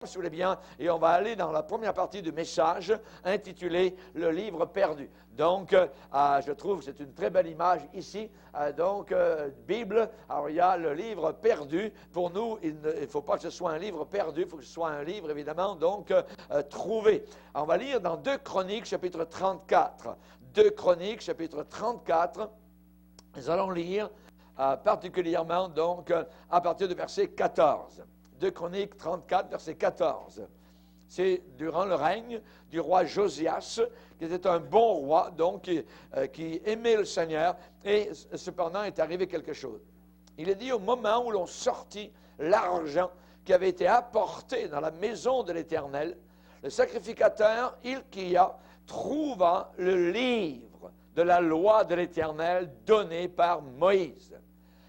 si vous voulez bien, et on va aller dans la première partie du message intitulé « Le livre perdu ». Donc, je trouve que c'est une très belle image ici. Bible, alors il y a le livre perdu. Pour nous, il ne faut pas que ce soit un livre perdu, il faut que ce soit un livre, évidemment, trouvé. Alors, on va lire dans 2 Chroniques, chapitre 34. 2 Chroniques, chapitre 34. Nous allons lire particulièrement, à partir du verset 14. 2 Chroniques 34, verset 14. C'est durant le règne du roi Josias, qui était un bon roi, qui aimait le Seigneur, et cependant est arrivé quelque chose. Il est dit au moment où l'on sortit l'argent qui avait été apporté dans la maison de l'Éternel, le sacrificateur Hilkia trouva le livre de la loi de l'Éternel donné par Moïse.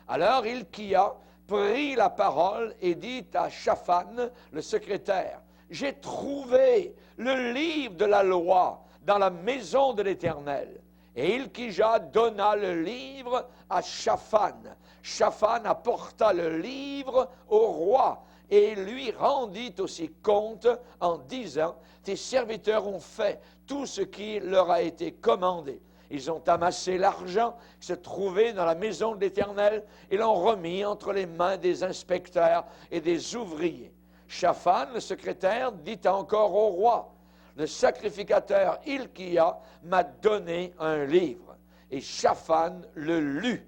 Alors Hilkia prit la parole et dit à Shaphan, le secrétaire, « J'ai trouvé le livre de la loi dans la maison de l'Éternel. » Et Hilkija donna le livre à Shaphan. Shaphan apporta le livre au roi et lui rendit aussi compte en disant, « Tes serviteurs ont fait tout ce qui leur a été commandé. » Ils ont amassé l'argent qui se trouvait dans la maison de l'Éternel et l'ont remis entre les mains des inspecteurs et des ouvriers. Shaphan, le secrétaire, dit encore au roi, « Le sacrificateur Hilkia m'a donné un livre. » Et Shaphan le lut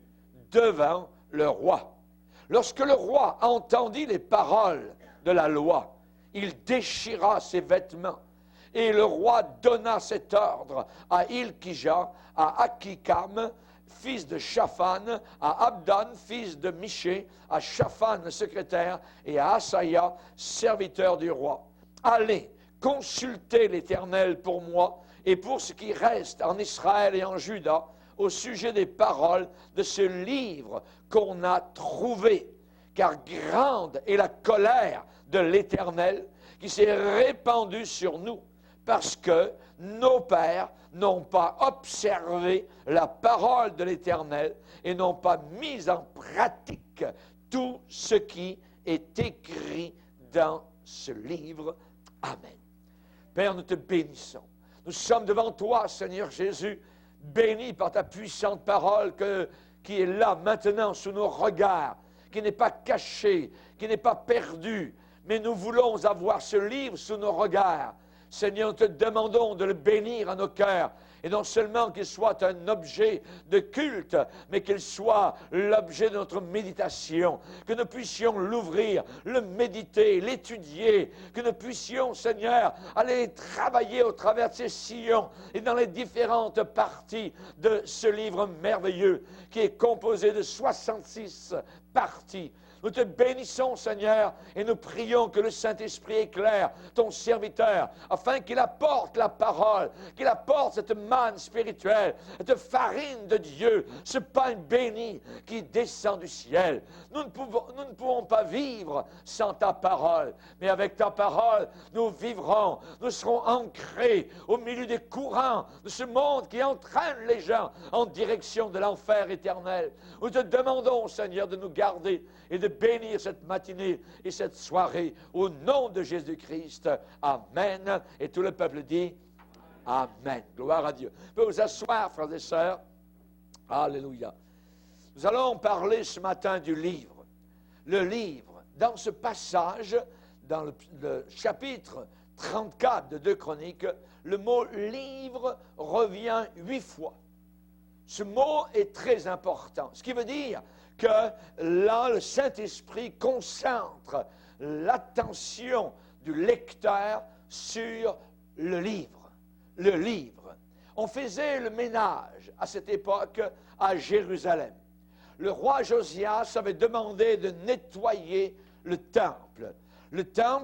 devant le roi. Lorsque le roi entendit les paroles de la loi, il déchira ses vêtements. Et le roi donna cet ordre à Hilkija, à Akikam, fils de Shaphan, à Abdan, fils de Miché, à Shaphan, le secrétaire, et à Asaya, serviteur du roi. Allez, consultez l'Éternel pour moi et pour ce qui reste en Israël et en Juda au sujet des paroles de ce livre qu'on a trouvé. Car grande est la colère de l'Éternel qui s'est répandue sur nous, parce que nos pères n'ont pas observé la parole de l'Éternel et n'ont pas mis en pratique tout ce qui est écrit dans ce livre. Amen. Père, nous te bénissons. Nous sommes devant toi, Seigneur Jésus, bénis par ta puissante parole qui est là maintenant sous nos regards, qui n'est pas cachée, qui n'est pas perdue, mais nous voulons avoir ce livre sous nos regards. Seigneur, nous te demandons de le bénir à nos cœurs, et non seulement qu'il soit un objet de culte, mais qu'il soit l'objet de notre méditation, que nous puissions l'ouvrir, le méditer, l'étudier, que nous puissions, Seigneur, aller travailler au travers de ces sillons et dans les différentes parties de ce livre merveilleux qui est composé de 66 parties. Nous te bénissons, Seigneur, et nous prions que le Saint-Esprit éclaire ton serviteur, afin qu'il apporte la parole, qu'il apporte cette manne spirituelle, cette farine de Dieu, ce pain béni qui descend du ciel. Nous ne pouvons pas vivre sans ta parole, mais avec ta parole, nous vivrons, nous serons ancrés au milieu des courants de ce monde qui entraîne les gens en direction de l'enfer éternel. Nous te demandons, Seigneur, de nous garder et de bénir cette matinée et cette soirée au nom de Jésus-Christ. Amen. Et tout le peuple dit Amen. Gloire à Dieu. Vous pouvez vous asseoir, frères et sœurs. Alléluia. Nous allons parler ce matin du livre. Le livre. Dans ce passage, dans le chapitre 34 de 2 Chroniques, le mot livre revient 8 fois. Ce mot est très important. Ce qui veut dire que là, le Saint-Esprit concentre l'attention du lecteur sur le livre. Le livre. On faisait le ménage à cette époque à Jérusalem. Le roi Josias avait demandé de nettoyer le temple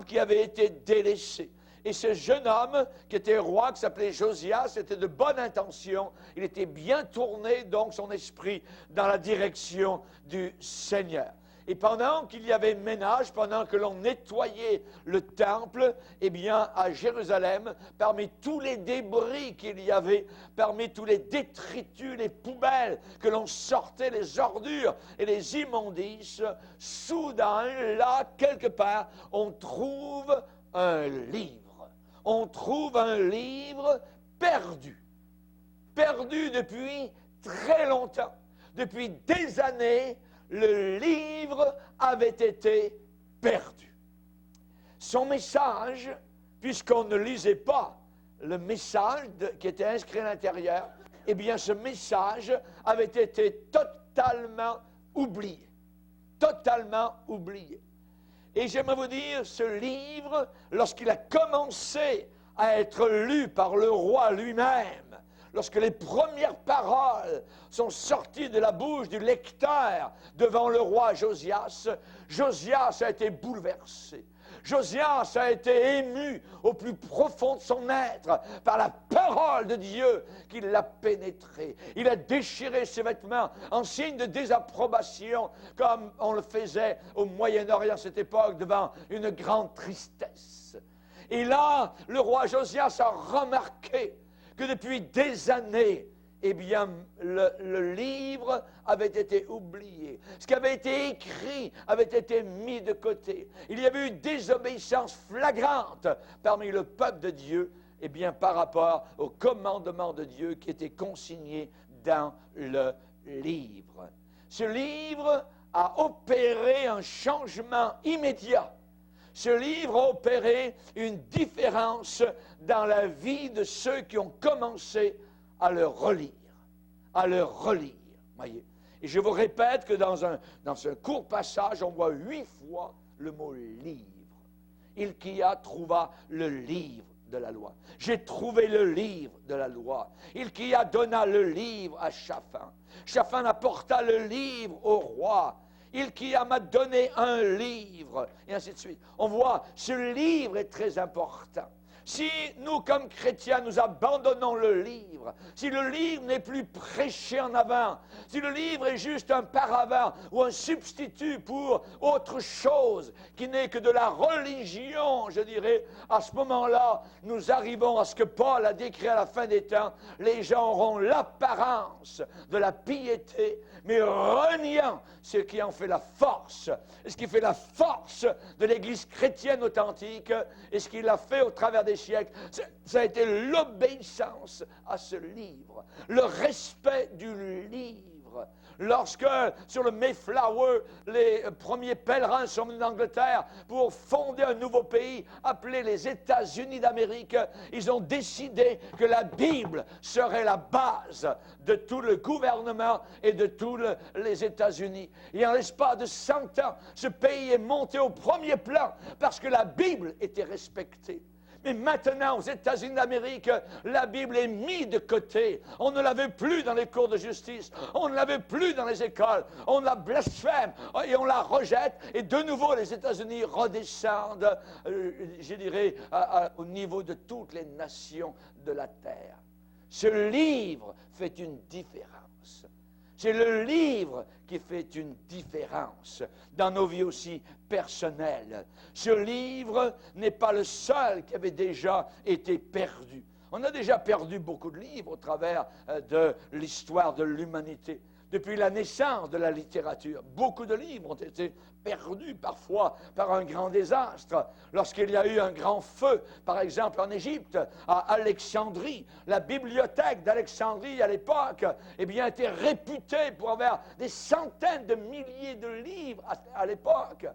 qui avait été délaissé. Et ce jeune homme, qui était roi, qui s'appelait Josias, était de bonne intention. Il était bien tourné, donc, son esprit dans la direction du Seigneur. Et pendant qu'il y avait ménage, pendant que l'on nettoyait le temple, eh bien, à Jérusalem, parmi tous les débris qu'il y avait, parmi tous les détritus, les poubelles que l'on sortait, les ordures et les immondices, soudain, là, quelque part, on trouve un livre. On trouve un livre perdu. Perdu depuis très longtemps. Depuis des années, le livre avait été perdu. Son message, puisqu'on ne lisait pas le message qui était inscrit à l'intérieur, eh bien ce message avait été totalement oublié. Totalement oublié. Et j'aimerais vous dire, ce livre, lorsqu'il a commencé à être lu par le roi lui-même, lorsque les premières paroles sont sorties de la bouche du lecteur devant le roi Josias, Josias a été bouleversé. Josias a été ému au plus profond de son être par la parole de Dieu qui l'a pénétré. Il a déchiré ses vêtements en signe de désapprobation, comme on le faisait au Moyen-Orient à cette époque devant une grande tristesse. Et là, le roi Josias a remarqué que depuis des années, eh bien, le livre avait été oublié. Ce qui avait été écrit avait été mis de côté. Il y avait eu désobéissance flagrante parmi le peuple de Dieu, eh bien, par rapport au commandement de Dieu qui était consigné dans le livre. Ce livre a opéré un changement immédiat. Ce livre a opéré une différence dans la vie de ceux qui ont commencé à le relire. À le relire. Voyez. Et je vous répète que dans un court passage, on voit 8 fois le mot livre. Il qui a trouva le livre de la loi. J'ai trouvé le livre de la loi. Il qui a donna le livre à Shaphan. Shaphan apporta le livre au roi. Il qui m'a donné un livre, et ainsi de suite. On voit, ce livre est très important. Si nous, comme chrétiens, nous abandonnons le livre, si le livre n'est plus prêché en avant, si le livre est juste un paravent ou un substitut pour autre chose qui n'est que de la religion, je dirais, à ce moment-là, nous arrivons à ce que Paul a décrit à la fin des temps. Les gens auront l'apparence de la piété, mais reniant ce qui en fait la force. Et ce qui fait la force de l'Église chrétienne authentique, et ce qu'il a fait au travers des siècles, ça a été l'obéissance à ce livre, le respect du livre. Lorsque, sur le Mayflower, les premiers pèlerins sont venus d'Angleterre pour fonder un nouveau pays appelé les États-Unis d'Amérique, ils ont décidé que la Bible serait la base de tout le gouvernement et de tous les États-Unis. Et en l'espace de 100 ans, ce pays est monté au premier plan parce que la Bible était respectée. Mais maintenant, aux États-Unis d'Amérique, la Bible est mise de côté. On ne la veut plus dans les cours de justice. On ne la veut plus dans les écoles. On la blasphème et on la rejette. Et de nouveau, les États-Unis redescendent, je dirais, au niveau de toutes les nations de la terre. Ce livre fait une différence. C'est le livre qui fait une différence dans nos vies aussi personnelles. Ce livre n'est pas le seul qui avait déjà été perdu. On a déjà perdu beaucoup de livres au travers de l'histoire de l'humanité. Depuis la naissance de la littérature, beaucoup de livres ont été perdus parfois par un grand désastre. Lorsqu'il y a eu un grand feu, par exemple en Égypte, à Alexandrie, la bibliothèque d'Alexandrie à l'époque, eh bien, était réputée pour avoir des centaines de milliers de livres à l'époque.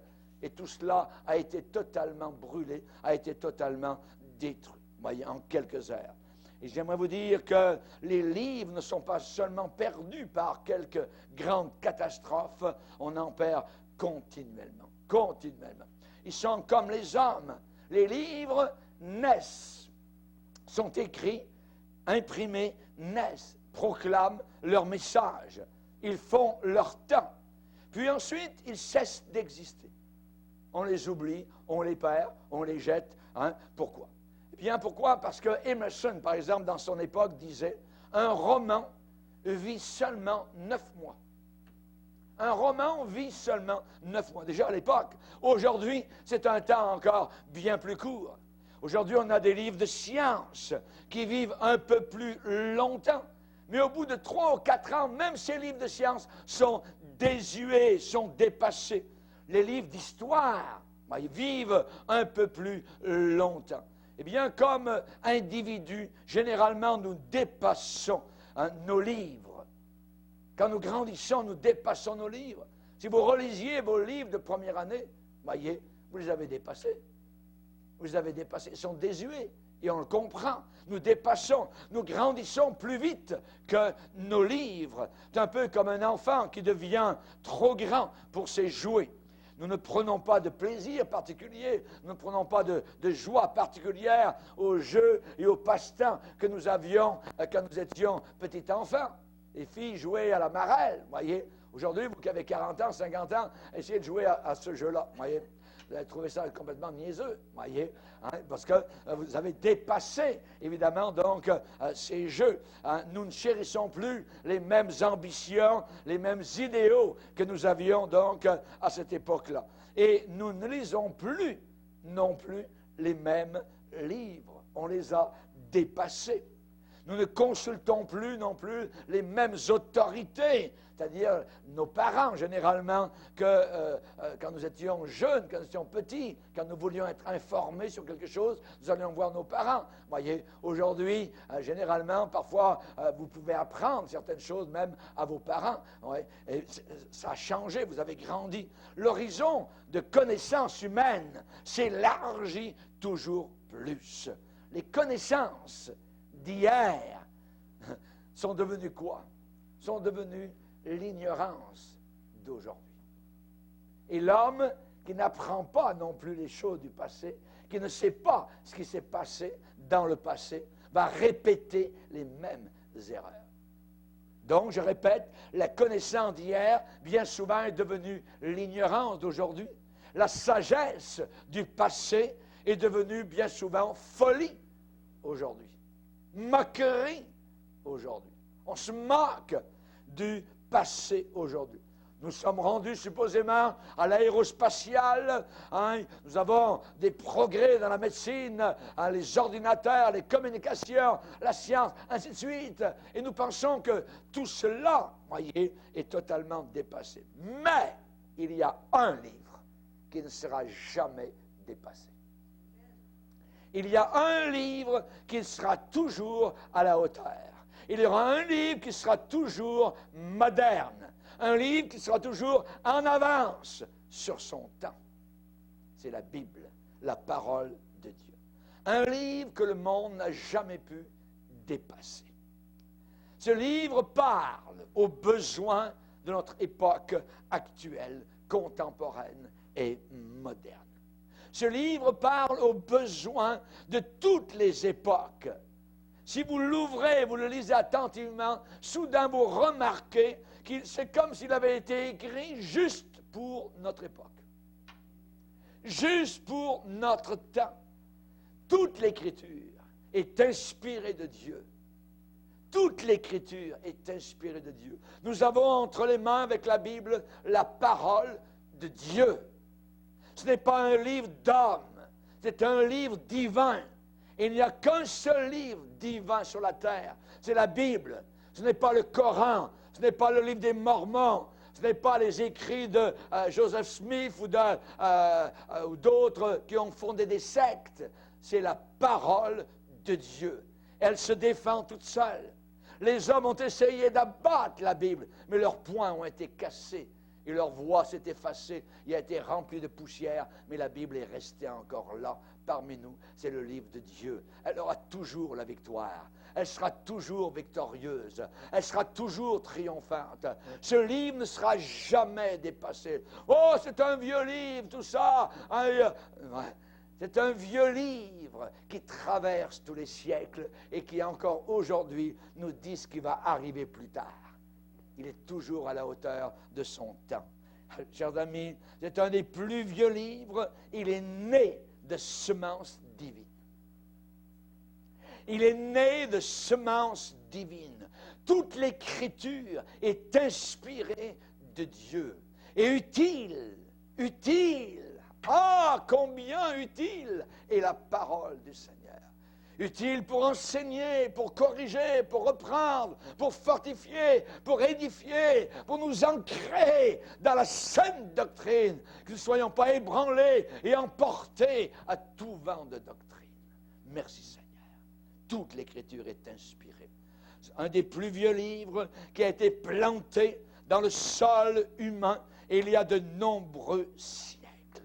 Et tout cela a été totalement brûlé, a été totalement détruit, voyez, en quelques heures. Et j'aimerais vous dire que les livres ne sont pas seulement perdus par quelques grandes catastrophes, on en perd continuellement, continuellement. Ils sont comme les hommes. Les livres naissent, sont écrits, imprimés, naissent, proclament leur message. Ils font leur temps. Puis ensuite, ils cessent d'exister. On les oublie, on les perd, on les jette. Hein? Pourquoi? Eh bien, pourquoi? Parce que Emerson, par exemple, dans son époque, disait « Un roman vit seulement 9 mois. » Un roman vit seulement 9 mois. Déjà à l'époque. Aujourd'hui, c'est un temps encore bien plus court. Aujourd'hui, on a des livres de science qui vivent un peu plus longtemps. Mais au bout de 3 ou 4 ans, même ces livres de science sont désuets, sont dépassés. Les livres d'histoire Ils vivent un peu plus longtemps. Eh bien, comme individus, généralement, nous dépassons nos livres. Quand nous grandissons, nous dépassons nos livres. Si vous relisiez vos livres de première année, voyez, vous les avez dépassés. Vous les avez dépassés. Ils sont désuets. Et on le comprend. Nous dépassons, nous grandissons plus vite que nos livres. C'est un peu comme un enfant qui devient trop grand pour ses jouets. Nous ne prenons pas de plaisir particulier, nous ne prenons pas de joie particulière aux jeux et aux passe-temps que nous avions quand nous étions petits enfants. Les filles jouaient à la marelle, voyez. Aujourd'hui, vous qui avez 40 ans, 50 ans, essayez de jouer à ce jeu-là, voyez. Vous allez trouver ça complètement niaiseux, voyez, parce que vous avez dépassé, évidemment, donc, ces jeux. Nous ne chérissons plus les mêmes ambitions, les mêmes idéaux que nous avions, donc, à cette époque-là. Et nous ne lisons plus, non plus, les mêmes livres. On les a dépassés. Nous ne consultons plus non plus les mêmes autorités, c'est-à-dire nos parents généralement, que quand nous étions jeunes, quand nous étions petits, quand nous voulions être informés sur quelque chose, nous allions voir nos parents. Voyez, aujourd'hui, généralement, parfois, vous pouvez apprendre certaines choses même à vos parents. Ouais, et ça a changé, vous avez grandi. L'horizon de connaissances humaines s'élargit toujours plus. Les connaissances d'hier sont devenues quoi? Sont devenues l'ignorance d'aujourd'hui. Et l'homme qui n'apprend pas non plus les choses du passé, qui ne sait pas ce qui s'est passé dans le passé, va répéter les mêmes erreurs. Donc, je répète, la connaissance d'hier, bien souvent, est devenue l'ignorance d'aujourd'hui. La sagesse du passé est devenue bien souvent folie aujourd'hui. Moquerie aujourd'hui. On se moque du passé aujourd'hui. Nous sommes rendus supposément à l'aérospatiale. Nous avons des progrès dans la médecine, les ordinateurs, les communications, la science, ainsi de suite. Et nous pensons que tout cela, voyez, est totalement dépassé. Mais il y a un livre qui ne sera jamais dépassé. Il y a un livre qui sera toujours à la hauteur. Il y aura un livre qui sera toujours moderne. Un livre qui sera toujours en avance sur son temps. C'est la Bible, la parole de Dieu. Un livre que le monde n'a jamais pu dépasser. Ce livre parle aux besoins de notre époque actuelle, contemporaine et moderne. Ce livre parle aux besoins de toutes les époques. Si vous l'ouvrez, vous le lisez attentivement, soudain vous remarquez que c'est comme s'il avait été écrit juste pour notre époque. Juste pour notre temps. Toute l'Écriture est inspirée de Dieu. Toute l'Écriture est inspirée de Dieu. Nous avons entre les mains avec la Bible la parole de Dieu. Ce n'est pas un livre d'homme, c'est un livre divin. Il n'y a qu'un seul livre divin sur la terre, c'est la Bible. Ce n'est pas le Coran, ce n'est pas le livre des Mormons, ce n'est pas les écrits de Joseph Smith ou d'autres qui ont fondé des sectes. C'est la parole de Dieu. Elle se défend toute seule. Les hommes ont essayé d'abattre la Bible, mais leurs poings ont été cassés. Et leur voix s'est effacée, il a été rempli de poussière, mais la Bible est restée encore là, parmi nous. C'est le livre de Dieu. Elle aura toujours la victoire. Elle sera toujours victorieuse. Elle sera toujours triomphante. Ce livre ne sera jamais dépassé. Oh, c'est un vieux livre, tout ça. C'est un vieux livre qui traverse tous les siècles et qui encore aujourd'hui nous dit ce qui va arriver plus tard. Il est toujours à la hauteur de son temps. Chers amis, c'est un des plus vieux livres. Il est né de semences divines. Il est né de semences divines. Toute l'Écriture est inspirée de Dieu. Et utile. Ah, combien utile est la parole du Seigneur. utile pour enseigner, pour corriger, pour reprendre, pour fortifier, pour édifier, pour nous ancrer dans la saine doctrine, que nous ne soyons pas ébranlés et emportés à tout vent de doctrine. Merci Seigneur. Toute l'Écriture est inspirée. C'est un des plus vieux livres qui a été planté dans le sol humain et il y a de nombreux siècles.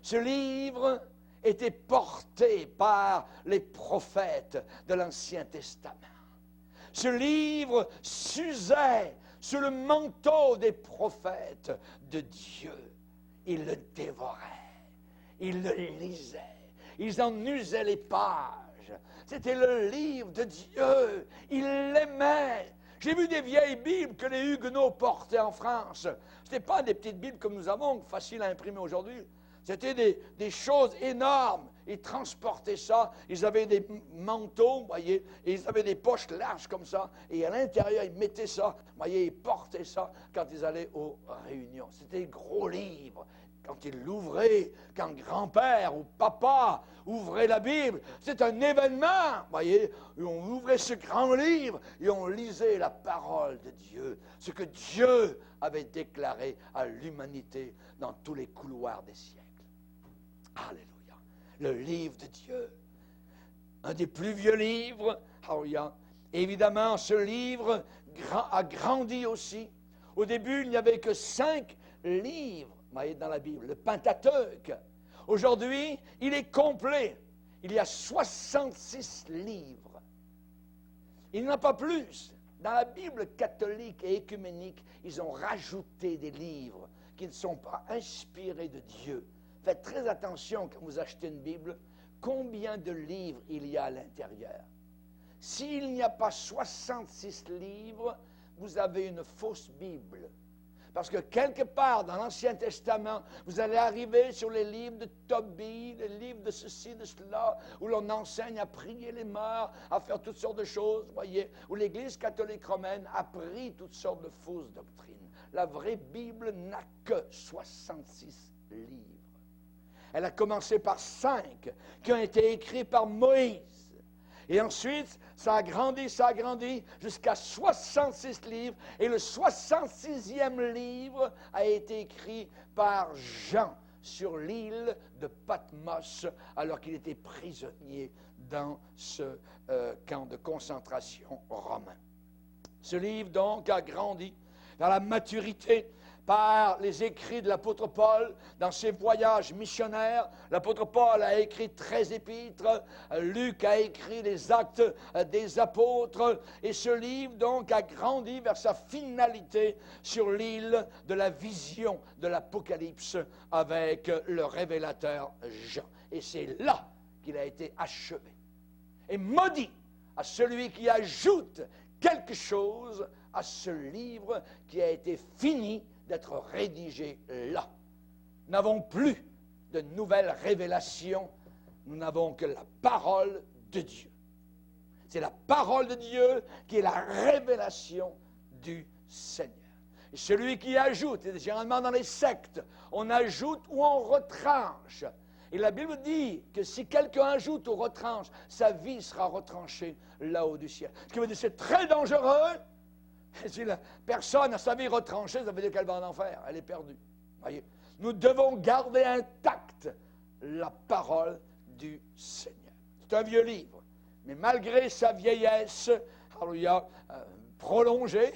Ce livre était porté par les prophètes de l'Ancien Testament. Ce livre s'usait sous le manteau des prophètes de Dieu. Ils le dévoraient, ils le lisaient, ils en usaient les pages. C'était le livre de Dieu, ils l'aimaient. J'ai vu des vieilles Bibles que les Huguenots portaient en France. Ce n'étaient pas des petites Bibles comme nous avons, faciles à imprimer aujourd'hui. C'était des choses énormes. Ils transportaient ça. Ils avaient des manteaux, vous voyez, et ils avaient des poches larges comme ça. Et à l'intérieur, ils mettaient ça. Vous voyez, ils portaient ça quand ils allaient aux réunions. C'était des gros livres. Quand ils l'ouvraient, quand grand-père ou papa ouvrait la Bible, c'est un événement. Vous voyez, et on ouvrait ce grand livre et on lisait la parole de Dieu. Ce que Dieu avait déclaré à l'humanité dans tous les couloirs des siècles. Alléluia. Le livre de Dieu. Un des plus vieux livres. Alléluia. Évidemment, ce livre a grandi aussi. Au début, il n'y avait que 5 livres dans la Bible, le Pentateuque. Aujourd'hui, il est complet. Il y a 66 livres. Il n'y en a pas plus. Dans la Bible catholique et écuménique, ils ont rajouté des livres qui ne sont pas inspirés de Dieu. Faites très attention quand vous achetez une Bible, combien de livres il y a à l'intérieur. S'il n'y a pas 66 livres, vous avez une fausse Bible. Parce que quelque part dans l'Ancien Testament, vous allez arriver sur les livres de Tobie, les livres de ceci, de cela, où l'on enseigne à prier les morts, à faire toutes sortes de choses, voyez, où l'Église catholique romaine a pris toutes sortes de fausses doctrines. La vraie Bible n'a que 66 livres. Elle a commencé par 5 qui ont été écrits par Moïse. Et ensuite, ça a grandi jusqu'à 66 livres. Et le 66e livre a été écrit par Jean sur l'île de Patmos, alors qu'il était prisonnier dans ce camp de concentration romain. Ce livre, donc, a grandi dans la maturité par les écrits de l'apôtre Paul dans ses voyages missionnaires. L'apôtre Paul a écrit 13 épîtres, Luc a écrit les actes des apôtres, et ce livre donc a grandi vers sa finalité sur l'île de la vision de l'Apocalypse avec le révélateur Jean. Et c'est là qu'il a été achevé. Et maudit à celui qui ajoute quelque chose à ce livre qui a été fini d'être rédigé là. Nous n'avons plus de nouvelles révélations, nous n'avons que la parole de Dieu. C'est la parole de Dieu qui est la révélation du Seigneur. Et celui qui ajoute, et généralement dans les sectes, on ajoute ou on retranche. Et la Bible dit que si quelqu'un ajoute ou retranche, sa vie sera retranchée là-haut du ciel. Ce qui veut dire que c'est très dangereux. Si la personne a sa vie retranchée, ça veut dire qu'elle va en enfer, elle est perdue. Voyez? Nous devons garder intacte la parole du Seigneur. C'est un vieux livre, mais malgré sa vieillesse, alléluia, prolongée,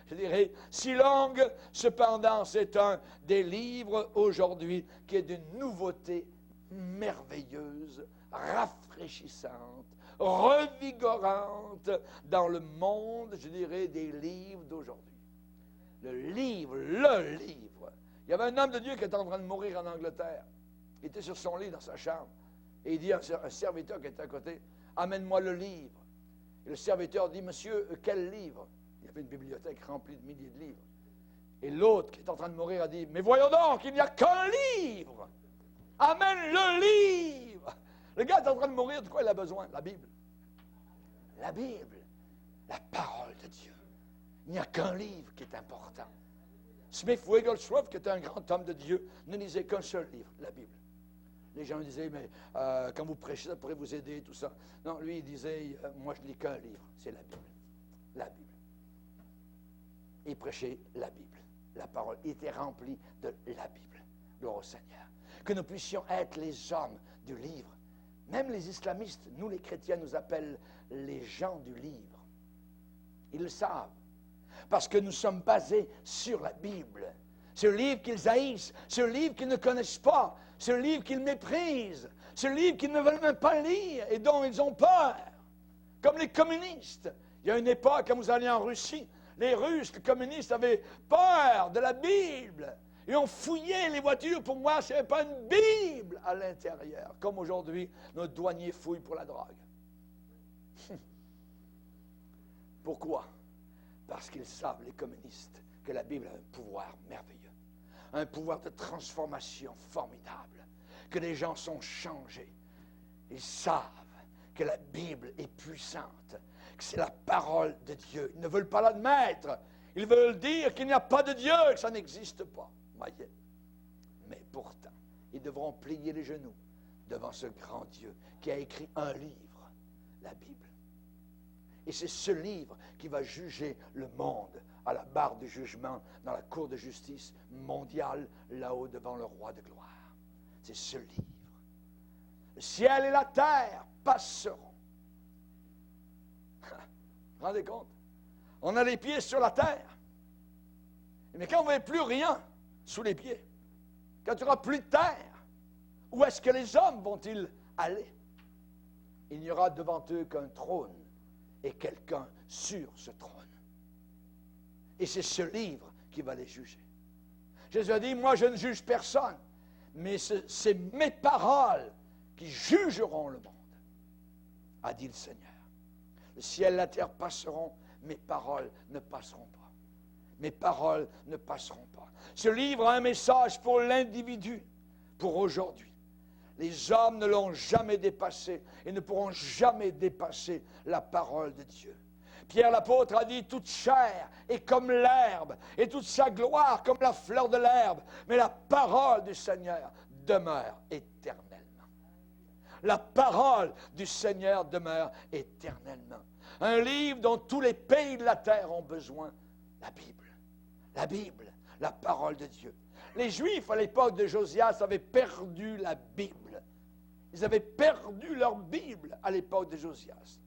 je dirais, si longue, cependant, c'est un des livres aujourd'hui qui est d'une nouveauté merveilleuse, rafraîchissante, revigorante dans le monde, je dirais, des livres d'aujourd'hui. Le livre. Il y avait un homme de Dieu qui était en train de mourir en Angleterre. Il était sur son lit dans sa chambre. Et il dit à un serviteur qui était à côté, « Amène-moi le livre. » Et le serviteur dit, « Monsieur, quel livre? » Il y avait une bibliothèque remplie de milliers de livres. Et l'autre qui est en train de mourir a dit, « Mais voyons donc, il n'y a qu'un livre! Amène le livre! » Le gars est en train de mourir, de quoi il a besoin? La Bible. La Bible, la parole de Dieu. Il n'y a qu'un livre qui est important. Smith Wigglesworth, qui était un grand homme de Dieu, ne lisait qu'un seul livre, la Bible. Les gens disaient, mais quand vous prêchez, ça pourrait vous aider, tout ça. Non, lui, il disait, moi, je ne lis qu'un livre, c'est la Bible. La Bible. Il prêchait la Bible. La parole était remplie de la Bible. Gloire au Seigneur. Que nous puissions être les hommes du livre. Même les islamistes, nous les chrétiens, nous appellent les gens du livre. Ils le savent. Parce que nous sommes basés sur la Bible. Ce livre qu'ils haïssent, ce livre qu'ils ne connaissent pas, ce livre qu'ils méprisent, ce livre qu'ils ne veulent même pas lire et dont ils ont peur. Comme les communistes. Il y a une époque, quand vous alliez en Russie, les Russes, les communistes avaient peur de la Bible. Et on fouillait les voitures pour voir s'il n'y avait pas une Bible à l'intérieur. Comme aujourd'hui, nos douaniers fouillent pour la drogue. Pourquoi? Parce qu'ils savent, les communistes, que la Bible a un pouvoir merveilleux. Un pouvoir de transformation formidable. Que les gens sont changés. Ils savent que la Bible est puissante. Que c'est la parole de Dieu. Ils ne veulent pas l'admettre. Ils veulent dire qu'il n'y a pas de Dieu, que ça n'existe pas. Voyez. Mais pourtant, ils devront plier les genoux devant ce grand Dieu qui a écrit un livre, la Bible. Et c'est ce livre qui va juger le monde à la barre du jugement, dans la cour de justice mondiale, là-haut devant le roi de gloire. C'est ce livre. Le ciel et la terre passeront. Vous vous rendez compte? On a les pieds sur la terre. Mais quand on ne voit plus rien sous les pieds, quand il n'y aura plus de terre, où est-ce que les hommes vont-ils aller? Il n'y aura devant eux qu'un trône et quelqu'un sur ce trône. Et c'est ce livre qui va les juger. Jésus a dit, moi je ne juge personne, mais c'est mes paroles qui jugeront le monde, a dit le Seigneur. Le ciel et la terre passeront, mes paroles ne passeront pas. Mes paroles ne passeront pas. Ce livre a un message pour l'individu, pour aujourd'hui. Les hommes ne l'ont jamais dépassé et ne pourront jamais dépasser la parole de Dieu. Pierre l'apôtre a dit, toute chair est comme l'herbe et toute sa gloire comme la fleur de l'herbe, mais la parole du Seigneur demeure éternellement. La parole du Seigneur demeure éternellement. Un livre dont tous les pays de la terre ont besoin, la Bible. La Bible, la parole de Dieu. Les Juifs, à l'époque de Josias, avaient perdu la Bible. Ils avaient perdu leur Bible à l'époque de Josias.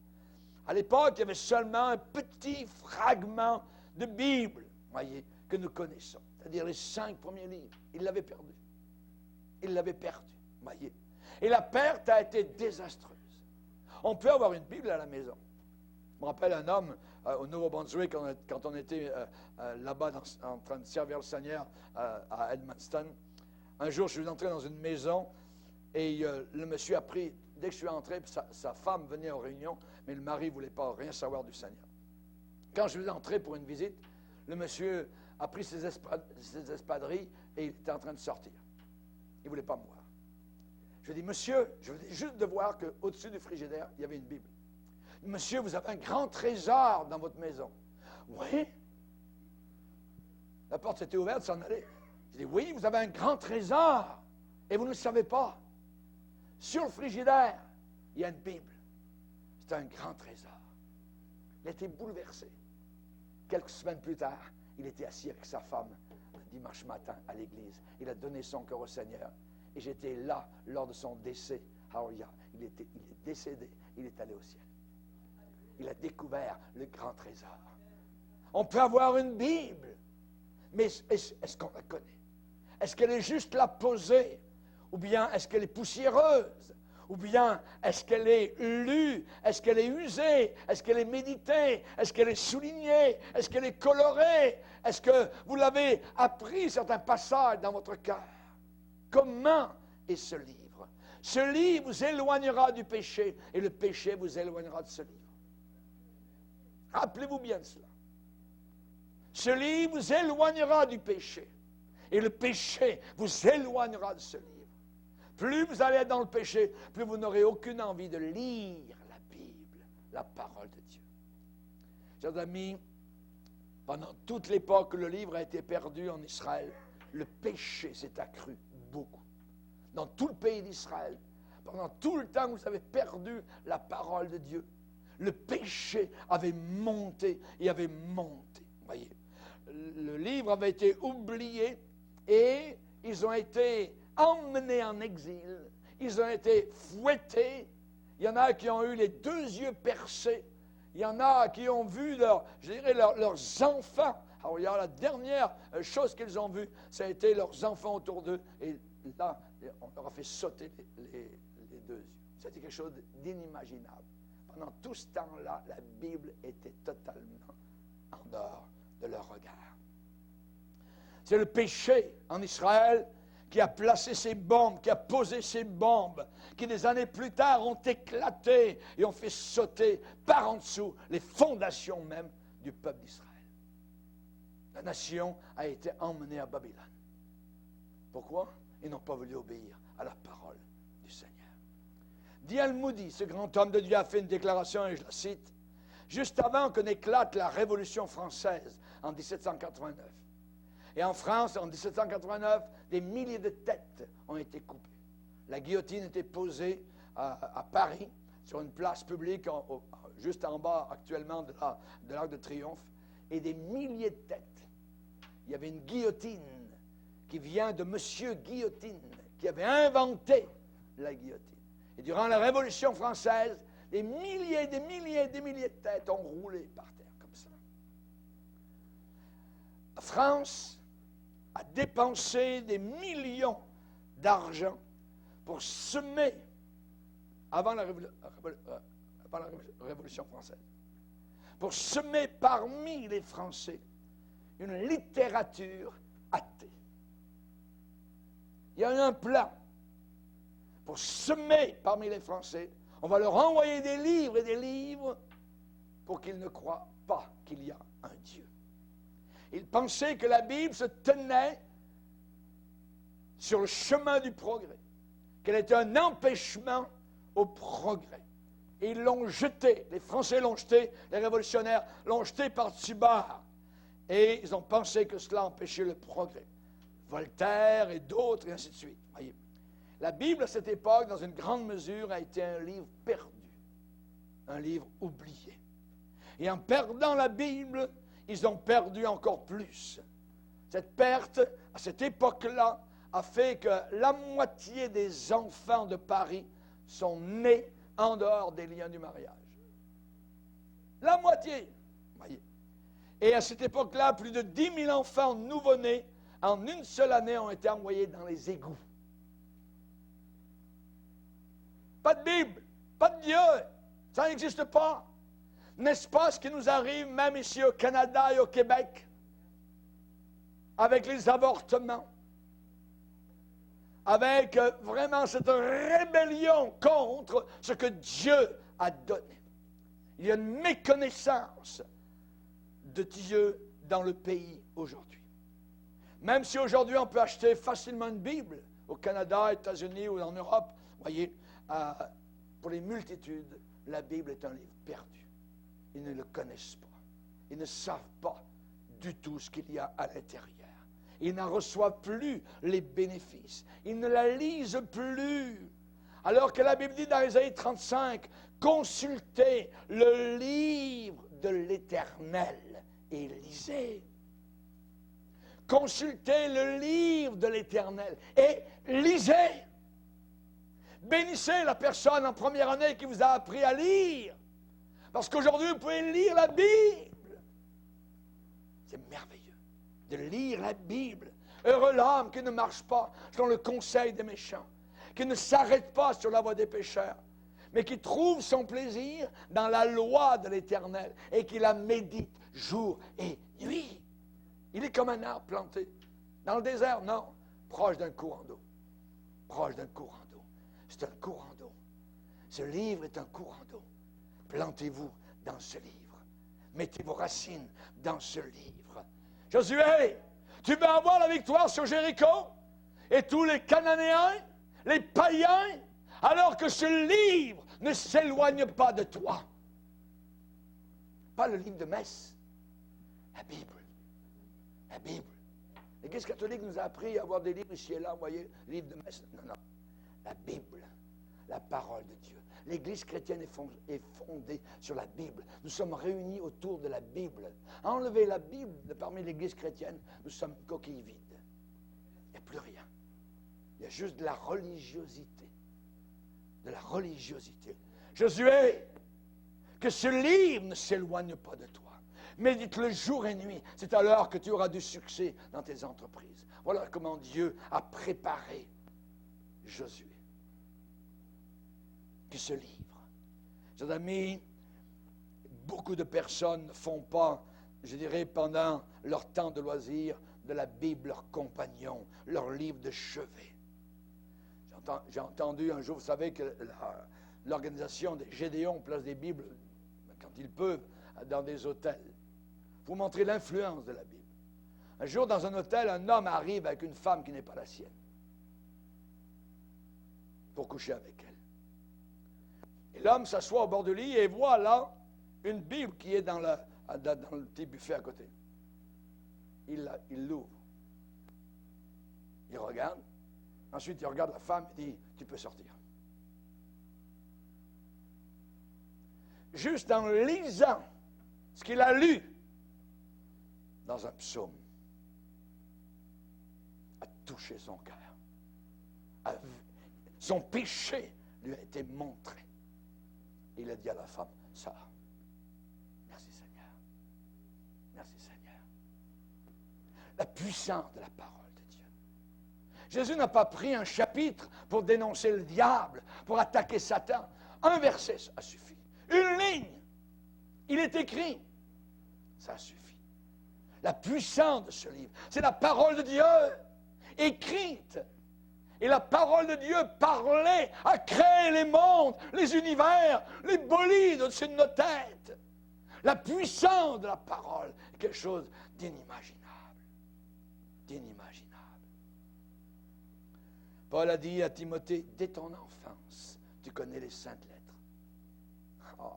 À l'époque, il y avait seulement un petit fragment de Bible, voyez, que nous connaissons. C'est-à-dire les 5 premiers livres. Ils l'avaient perdu. Ils l'avaient perdu, voyez. Et la perte a été désastreuse. On peut avoir une Bible à la maison. Je me rappelle un homme au Nouveau-Brunswick, quand on était là-bas en train de servir le Seigneur à Edmundston. Un jour, je suis entré dans une maison et le monsieur a pris, dès que je suis entré, sa femme venait aux réunions, mais le mari ne voulait pas rien savoir du Seigneur. Quand je suis entré pour une visite, le monsieur a pris ses espadrilles et il était en train de sortir. Il ne voulait pas me voir. Je lui ai dit, monsieur, je venais juste de voir qu'au-dessus du frigidaire, il y avait une Bible. Monsieur, vous avez un grand trésor dans votre maison. Oui. La porte s'était ouverte, s'en allait. J'ai dit, oui, vous avez un grand trésor et vous ne le savez pas. Sur le frigidaire, il y a une Bible. C'est un grand trésor. Il était bouleversé. Quelques semaines plus tard, il était assis avec sa femme un dimanche matin à l'église. Il a donné son cœur au Seigneur. Et j'étais là lors de son décès. Hallelujah. Il est décédé. Il est allé au ciel. Il a découvert le grand trésor. On peut avoir une Bible, mais est-ce qu'on la connaît? Est-ce qu'elle est juste là posée? Ou bien est-ce qu'elle est poussiéreuse? Ou bien est-ce qu'elle est lue? Est-ce qu'elle est usée? Est-ce qu'elle est méditée? Est-ce qu'elle est soulignée? Est-ce qu'elle est colorée? Est-ce que vous l'avez appris certains passages dans votre cœur? Comment est ce livre? Ce livre vous éloignera du péché et le péché vous éloignera de ce livre. Rappelez-vous bien de cela. Ce livre vous éloignera du péché. Et le péché vous éloignera de ce livre. Plus vous allez être dans le péché, plus vous n'aurez aucune envie de lire la Bible, la parole de Dieu. Chers amis, pendant toute l'époque où le livre a été perdu en Israël, le péché s'est accru beaucoup. dans tout le pays d'Israël, pendant tout le temps que vous avez perdu la parole de Dieu, le péché avait monté et avait monté. Voyez, le livre avait été oublié et ils ont été emmenés en exil. Ils ont été fouettés. Il y en a qui ont eu les 2 yeux percés. Il y en a qui ont vu leurs enfants. Alors, il y a la dernière chose qu'ils ont vue, ça a été leurs enfants autour d'eux. Et là, on leur a fait sauter les 2 yeux. C'était quelque chose d'inimaginable. Pendant tout ce temps-là, la Bible était totalement en dehors de leur regard. C'est le péché en Israël qui a placé ces bombes, qui a posé ces bombes, qui des années plus tard ont éclaté et ont fait sauter par en dessous les fondations même du peuple d'Israël. La nation a été emmenée à Babylone. Pourquoi? Ils n'ont pas voulu obéir à la parole du Seigneur. D.L. Moody, ce grand homme de Dieu, a fait une déclaration, et je la cite, juste avant que n'éclate la Révolution française en 1789. Et en France, en 1789, des milliers de têtes ont été coupées. La guillotine était posée à Paris, sur une place publique, juste en bas actuellement de l'Arc de Triomphe, et des milliers de têtes. Il y avait une guillotine qui vient de Monsieur Guillotine, qui avait inventé la guillotine. Et durant la Révolution française, des milliers, des milliers, des milliers de têtes ont roulé par terre, comme ça. La France a dépensé des millions d'argent pour semer, avant la Révolution française, pour semer parmi les Français une littérature athée. Il y a eu un plan pour semer parmi les Français. On va leur envoyer des livres et des livres pour qu'ils ne croient pas qu'il y a un Dieu. Ils pensaient que la Bible se tenait sur le chemin du progrès, qu'elle était un empêchement au progrès. Et ils l'ont jeté, les Français l'ont jeté, les révolutionnaires l'ont jeté par-dessus bord. Et ils ont pensé que cela empêchait le progrès. Voltaire et d'autres, et ainsi de suite. Voyez. La Bible, à cette époque, dans une grande mesure, a été un livre perdu, un livre oublié. Et en perdant la Bible, ils ont perdu encore plus. Cette perte, à cette époque-là, a fait que la moitié des enfants de Paris sont nés en dehors des liens du mariage. La moitié. Voyez. Et à cette époque-là, plus de 10 000 enfants nouveau-nés, en une seule année, ont été envoyés dans les égouts. Pas de Bible, pas de Dieu, ça n'existe pas. N'est-ce pas ce qui nous arrive même ici au Canada et au Québec, avec les avortements, avec vraiment cette rébellion contre ce que Dieu a donné. Il y a une méconnaissance de Dieu dans le pays aujourd'hui. Même si aujourd'hui on peut acheter facilement une Bible au Canada, aux États-Unis ou en Europe, voyez, pour les multitudes, la Bible est un livre perdu. Ils ne le connaissent pas. Ils ne savent pas du tout ce qu'il y a à l'intérieur. Ils n'en reçoivent plus les bénéfices. Ils ne la lisent plus. Alors que la Bible dit dans Ésaïe 35, consultez le livre de l'Éternel et lisez. Consultez le livre de l'Éternel et lisez. Bénissez la personne en première année qui vous a appris à lire. Parce qu'aujourd'hui, vous pouvez lire la Bible. C'est merveilleux de lire la Bible. Heureux l'homme qui ne marche pas selon le conseil des méchants, qui ne s'arrête pas sur la voie des pécheurs, mais qui trouve son plaisir dans la loi de l'Éternel et qui la médite jour et nuit. Il est comme un arbre planté. Dans le désert, non. Proche d'un courant d'eau. Proche d'un courant d'eau. C'est un courant d'eau. Ce livre est un courant d'eau. Plantez-vous dans ce livre. Mettez vos racines dans ce livre. Josué, tu veux avoir la victoire sur Jéricho et tous les Cananéens, les païens, alors que ce livre ne s'éloigne pas de toi. Pas le livre de messe, la Bible. La Bible. L'Église catholique nous a appris à avoir des livres ici et là, vous voyez, livre de messe. Non, non. La Bible, la parole de Dieu. L'Église chrétienne est fondée sur la Bible. Nous sommes réunis autour de la Bible. Enlever la Bible de parmi l'Église chrétienne, nous sommes une coquille vide. Il n'y a plus rien. Il y a juste de la religiosité. De la religiosité. Josué, que ce livre ne s'éloigne pas de toi. Médite-le jour et nuit. C'est alors que tu auras du succès dans tes entreprises. Voilà comment Dieu a préparé Josué. Que ce livre. Chers amis, beaucoup de personnes ne font pas, je dirais, pendant leur temps de loisir, de la Bible leur compagnon, leur livre de chevet. J'ai entendu un jour, vous savez, que l'organisation des Gédéons place des Bibles, quand ils peuvent, dans des hôtels. Vous montrez l'influence de la Bible. Un jour, dans un hôtel, un homme arrive avec une femme qui n'est pas la sienne pour coucher avec elle. Et l'homme s'assoit au bord du lit et voit là une Bible qui est dans le petit buffet à côté. Il l'ouvre. Il regarde. Ensuite, il regarde la femme et dit, tu peux sortir. Juste en lisant ce qu'il a lu dans un psaume, a touché son cœur. Son péché lui a été montré. Il a dit à la femme, ça, merci Seigneur. Merci Seigneur. La puissance de la parole de Dieu. Jésus n'a pas pris un chapitre pour dénoncer le diable, pour attaquer Satan. Un verset a suffi. Une ligne. Il est écrit. Ça suffit. La puissance de ce livre, c'est la parole de Dieu, écrite. Et la parole de Dieu parlait, a créé les mondes, les univers, les bolides au-dessus de nos têtes. La puissance de la parole est quelque chose d'inimaginable. D'inimaginable. Paul a dit à Timothée, dès ton enfance, tu connais les saintes lettres. Oh.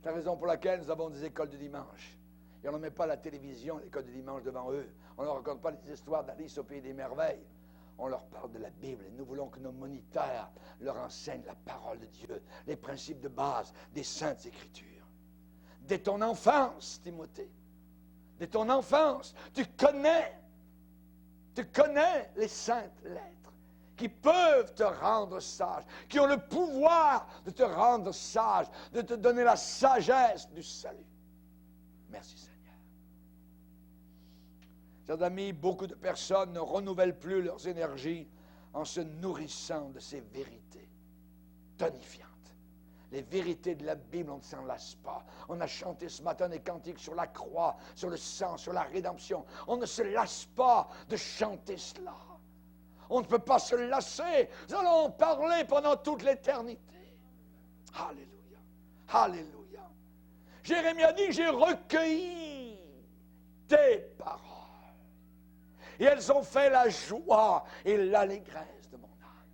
C'est la raison pour laquelle nous avons des écoles du dimanche. Et on ne met pas la télévision, l'école du dimanche devant eux. On ne leur raconte pas les histoires d'Alice au pays des merveilles. On leur parle de la Bible et nous voulons que nos moniteurs leur enseignent la parole de Dieu, les principes de base des Saintes Écritures. Dès ton enfance, Timothée, dès ton enfance, tu connais les saintes lettres qui peuvent te rendre sage, qui ont le pouvoir de te rendre sage, de te donner la sagesse du salut. Merci Seigneur. Chers amis, beaucoup de personnes ne renouvellent plus leurs énergies en se nourrissant de ces vérités tonifiantes. Les vérités de la Bible, on ne s'en lasse pas. On a chanté ce matin des cantiques sur la croix, sur le sang, sur la rédemption. On ne se lasse pas de chanter cela. On ne peut pas se lasser. Nous allons en parler pendant toute l'éternité. Alléluia. Alléluia. Jérémie a dit, j'ai recueilli tes paroles. Et elles ont fait la joie et l'allégresse de mon âme.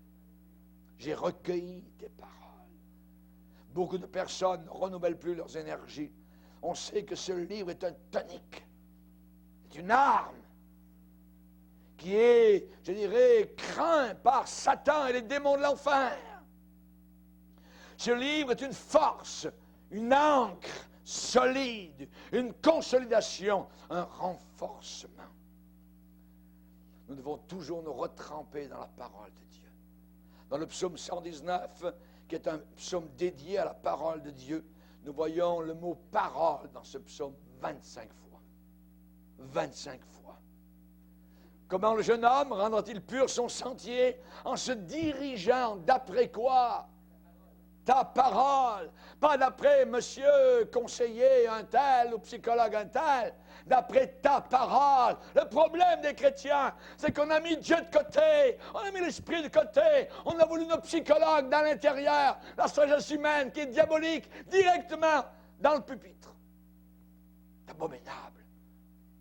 J'ai recueilli tes paroles. Beaucoup de personnes ne renouvellent plus leurs énergies. On sait que ce livre est un tonique. C'est une arme qui est, je dirais, craint par Satan et les démons de l'enfer. Ce livre est une force, une ancre solide, une consolidation, un renforcement. Nous devons toujours nous retremper dans la parole de Dieu. Dans le psaume 119, qui est un psaume dédié à la parole de Dieu, nous voyons le mot « parole » dans ce psaume 25 fois. 25 fois. Comment le jeune homme rendra-t-il pur son sentier en se dirigeant d'après quoi? Ta parole. Pas d'après monsieur conseiller un tel ou psychologue un tel. D'après ta parole. Le problème des chrétiens, c'est qu'on a mis Dieu de côté, on a mis l'esprit de côté, on a voulu nos psychologues dans l'intérieur, la sagesse humaine qui est diabolique, directement dans le pupitre. C'est abominable.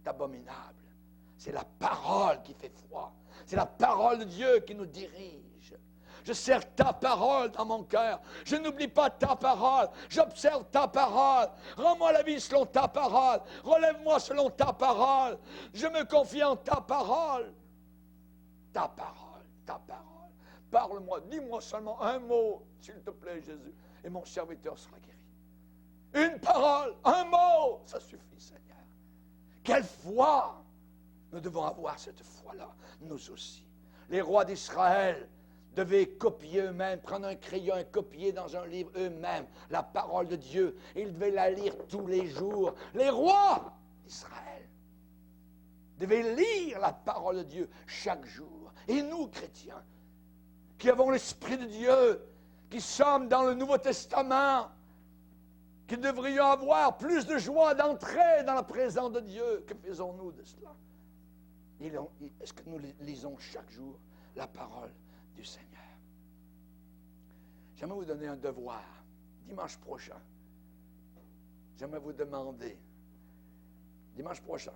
C'est abominable. C'est la parole qui fait foi. C'est la parole de Dieu qui nous dirige. Je sers ta parole dans mon cœur. Je n'oublie pas ta parole. J'observe ta parole. Rends-moi la vie selon ta parole. Relève-moi selon ta parole. Je me confie en ta parole. Ta parole, ta parole. parle-moi, dis-moi seulement un mot, s'il te plaît, Jésus, et mon serviteur sera guéri. Une parole, un mot, ça suffit, Seigneur. Quelle foi! Nous devons avoir cette foi-là, nous aussi. Les rois d'Israël devaient copier eux-mêmes, prendre un crayon et copier dans un livre eux-mêmes la parole de Dieu. Ils devaient la lire tous les jours. Les rois d'Israël devaient lire la parole de Dieu chaque jour. Et nous, chrétiens, qui avons l'Esprit de Dieu, qui sommes dans le Nouveau Testament, qui devrions avoir plus de joie d'entrer dans la présence de Dieu, que faisons-nous de cela? Est-ce que nous lisons chaque jour la parole du Seigneur? J'aimerais vous donner un devoir. Dimanche prochain, j'aimerais vous demander, dimanche prochain,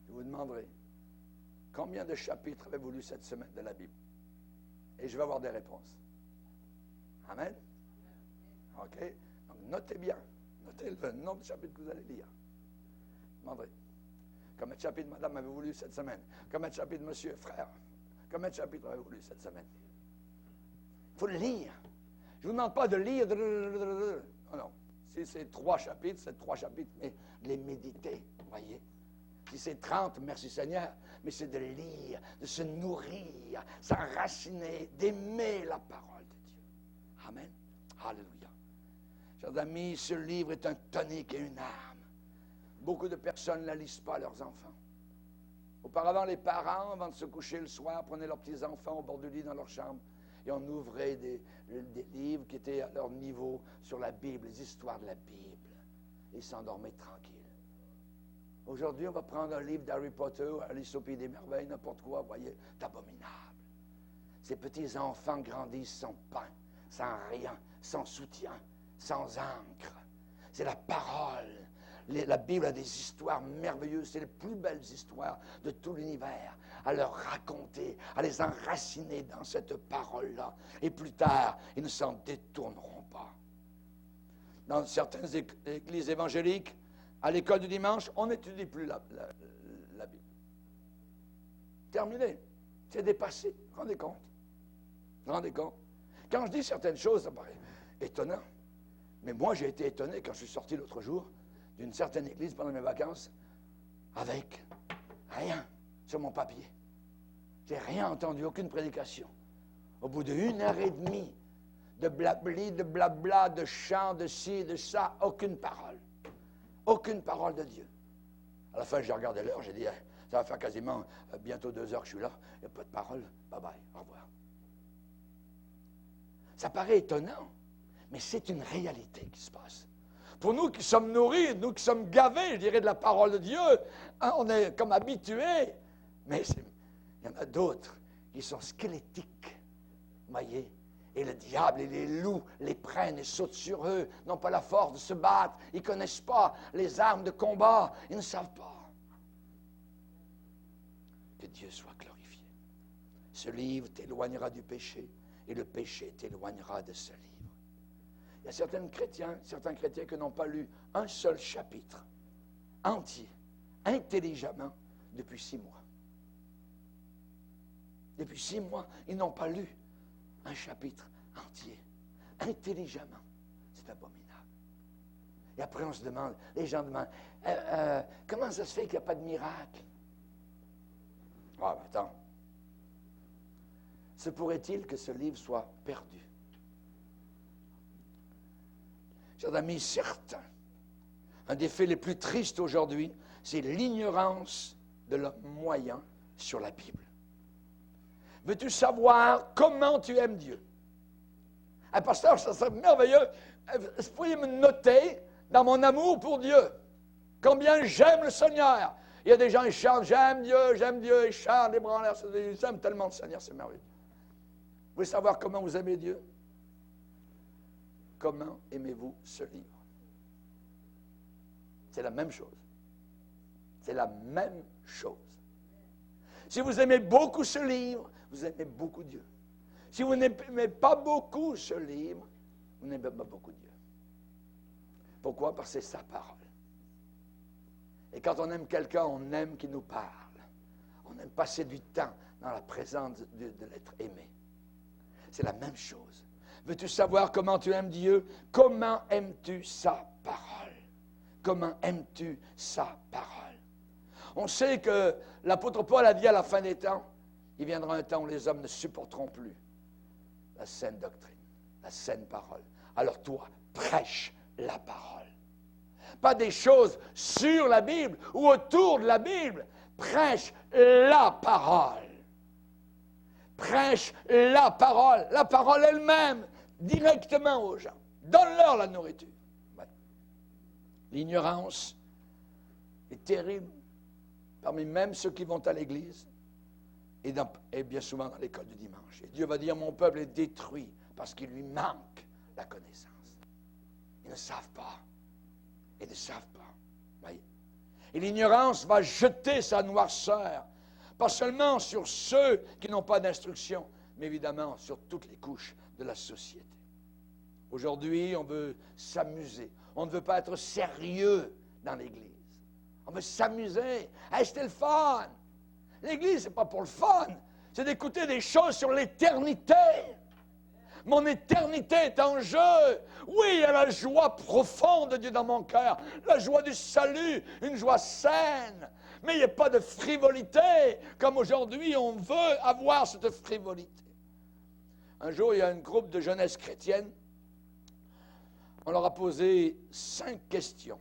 je vous demanderai combien de chapitres avez-vous lu cette semaine de la Bible? Et je vais avoir des réponses. Amen? OK? Donc, notez bien. Notez le nombre de chapitres que vous allez lire. Je demanderai. Combien de chapitres, madame, avez-vous lu cette semaine? Combien de chapitres, monsieur, frère? Combien de chapitres avez-vous lu cette semaine? Il faut le lire. Je ne vous demande pas de lire. Non, non. Si c'est 3 chapitres, c'est 3 chapitres, mais de les méditer, voyez. Si c'est 30, merci Seigneur, mais c'est de lire, de se nourrir, s'enraciner, d'aimer la parole de Dieu. Amen. Alléluia. Chers amis, ce livre est un tonique et une arme. Beaucoup de personnes ne la lisent pas à leurs enfants. Auparavant, les parents, avant de se coucher le soir, prenaient leurs petits-enfants au bord du lit dans leur chambre et on ouvrait des livres qui étaient à leur niveau sur la Bible, les histoires de la Bible. Et ils s'endormaient tranquilles. Aujourd'hui, on va prendre un livre d'Harry Potter, Alice au Pays des Merveilles, n'importe quoi, vous voyez, c'est abominable. Ces petits-enfants grandissent sans pain, sans rien, sans soutien, sans encre. C'est la parole. La Bible a des histoires merveilleuses, c'est les plus belles histoires de tout l'univers, à leur raconter, à les enraciner dans cette parole-là. Et plus tard, ils ne s'en détourneront pas. Dans certaines églises évangéliques, à l'école du dimanche, on n'étudie plus la Bible. Terminé. C'est dépassé. Rendez compte. Rendez compte. Quand je dis certaines choses, ça paraît étonnant. Mais moi, j'ai été étonné quand je suis sorti l'autre jour d'une certaine église pendant mes vacances avec rien sur mon papier. J'ai rien entendu, aucune prédication. Au bout d'1 heure et demie de blabli, de blabla, de chant, de ci, de ça, aucune parole. Aucune parole de Dieu. À la fin, j'ai regardé l'heure, j'ai dit, ça va faire quasiment bientôt 2 heures que je suis là, il n'y a pas de parole, bye bye, au revoir. Ça paraît étonnant, mais c'est une réalité qui se passe. Pour nous qui sommes nourris, nous qui sommes gavés, je dirais, de la parole de Dieu, hein, on est comme habitués, mais il y en a d'autres qui sont squelettiques, voyez. Et le diable et les loups les prennent et sautent sur eux, n'ont pas la force de se battre, ils ne connaissent pas les armes de combat, ils ne savent pas. Que Dieu soit glorifié. Ce livre t'éloignera du péché et le péché t'éloignera de ce livre. Il y a certains chrétiens qui n'ont pas lu un seul chapitre entier, intelligemment, depuis 6 mois. Depuis 6 mois, ils n'ont pas lu un chapitre entier, intelligemment. C'est abominable. Et après, on se demande, les gens demandent, comment ça se fait qu'il n'y a pas de miracle? Ah, ben attends. Se pourrait-il que ce livre soit perdu? Chers amis, certain, un des faits les plus tristes aujourd'hui, c'est l'ignorance de l'homme moyen sur la Bible. Veux-tu savoir comment tu aimes Dieu? Un pasteur, ça serait merveilleux. Vous pourriez me noter dans mon amour pour Dieu. Combien j'aime le Seigneur. Il y a des gens qui chantent, j'aime Dieu, ils chantent, les bras en l'air, ils aiment tellement le Seigneur, c'est merveilleux. Vous voulez savoir comment vous aimez Dieu? Comment aimez-vous ce livre? C'est la même chose. C'est la même chose. Si vous aimez beaucoup ce livre, vous aimez beaucoup Dieu. Si vous n'aimez pas beaucoup ce livre, vous n'aimez pas beaucoup Dieu. Pourquoi? Parce que c'est sa parole. Et quand on aime quelqu'un, on aime qu'il nous parle. On aime passer du temps dans la présence de l'être aimé. c'est la même chose. Veux-tu savoir comment tu aimes Dieu? Comment aimes-tu sa parole? Comment aimes-tu sa parole? On sait que l'apôtre Paul a dit à la fin des temps, il viendra un temps où les hommes ne supporteront plus la saine doctrine, la saine parole. Alors toi, prêche la parole. Pas des choses sur la Bible ou autour de la Bible. Prêche la parole. Prêche la parole elle-même, directement aux gens. Donne-leur la nourriture. Ouais. L'ignorance est terrible parmi même ceux qui vont à l'église et bien souvent dans l'école du dimanche. Et Dieu va dire, mon peuple est détruit parce qu'il lui manque la connaissance. Ils ne savent pas. Ils ne savent pas. Voyez. Et l'ignorance va jeter sa noirceur, pas seulement sur ceux qui n'ont pas d'instruction, mais évidemment sur toutes les couches de la société. Aujourd'hui, on veut s'amuser. On ne veut pas être sérieux dans l'Église. On veut s'amuser. Hey, c'était le fun. L'Église, ce n'est pas pour le fun. C'est d'écouter des choses sur l'éternité. Mon éternité est en jeu. Oui, il y a la joie profonde de Dieu dans mon cœur, la joie du salut, une joie saine. Mais il n'y a pas de frivolité, comme aujourd'hui on veut avoir cette frivolité. Un jour, il y a un groupe de jeunesse chrétienne. On leur a posé 5 questions.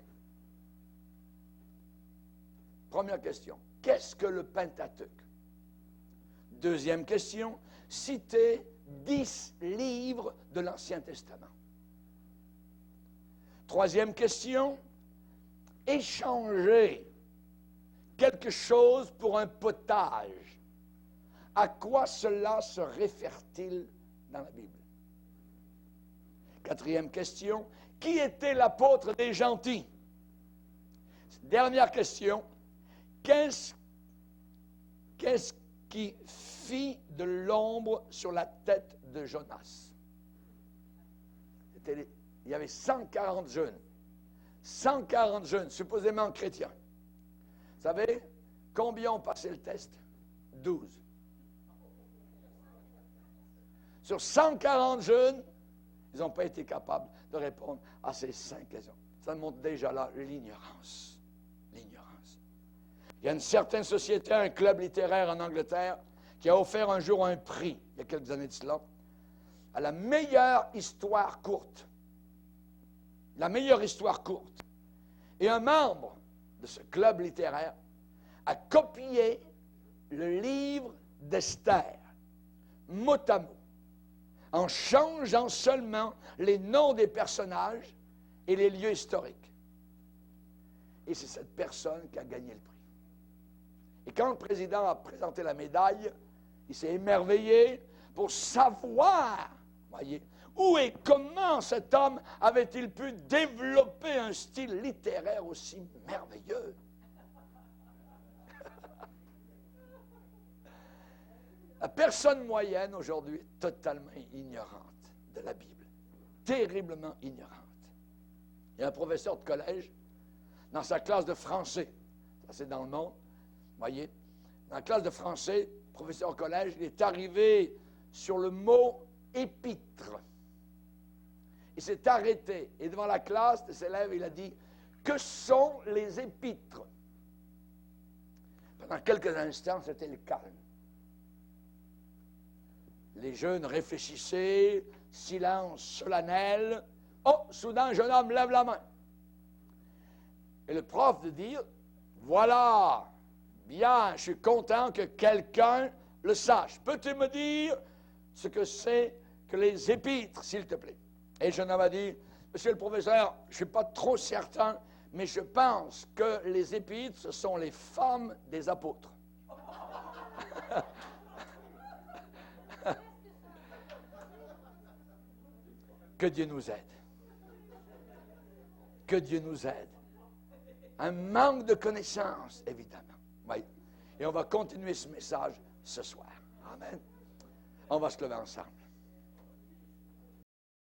Première question, qu'est-ce que le Pentateuque? Deuxième question, citez 10 livres de l'Ancien Testament. Troisième question, échanger quelque chose pour un potage. À quoi cela se réfère-t-il dans la Bible? Quatrième question, qui était l'apôtre des gentils? Dernière question, qu'est-ce qui fit de l'ombre sur la tête de Jonas? Il y avait 140 jeunes. 140 jeunes, supposément chrétiens. Vous savez, combien ont passé le test? 12. Sur 140 jeunes, ils n'ont pas été capables de répondre à ces 5 questions. Ça montre déjà là l'ignorance. L'ignorance. Il y a une certaine société, un club littéraire en Angleterre, qui a offert un jour un prix, il y a quelques années de cela, à la meilleure histoire courte. La meilleure histoire courte. Et un membre de ce club littéraire a copié le livre d'Esther, mot à mot, en changeant seulement les noms des personnages et les lieux historiques. Et c'est cette personne qui a gagné le prix. Et quand le président a présenté la médaille, il s'est émerveillé pour savoir, voyez, où et comment cet homme avait-il pu développer un style littéraire aussi merveilleux. La personne moyenne aujourd'hui est totalement ignorante de la Bible, terriblement ignorante. Il y a un professeur de collège, dans sa classe de français, ça c'est dans le monde, voyez, dans la classe de français, professeur au collège, il est arrivé sur le mot épître. Il s'est arrêté et devant la classe des élèves, il a dit « Que sont les épîtres ?» Pendant quelques instants, c'était le calme. Les jeunes réfléchissaient, silence solennel. Oh, soudain, un jeune homme lève la main. Et le prof de dire « Voilà, bien, je suis content que quelqu'un le sache. Peux-tu me dire ce que c'est que les épîtres, s'il te plaît? » Et le jeune homme a dit, « Monsieur le professeur, je ne suis pas trop certain, mais je pense que les épîtres, ce sont les femmes des apôtres. » Que Dieu nous aide. Que Dieu nous aide. Un manque de connaissance, évidemment. Oui. Et on va continuer ce message ce soir. Amen. On va se lever ensemble.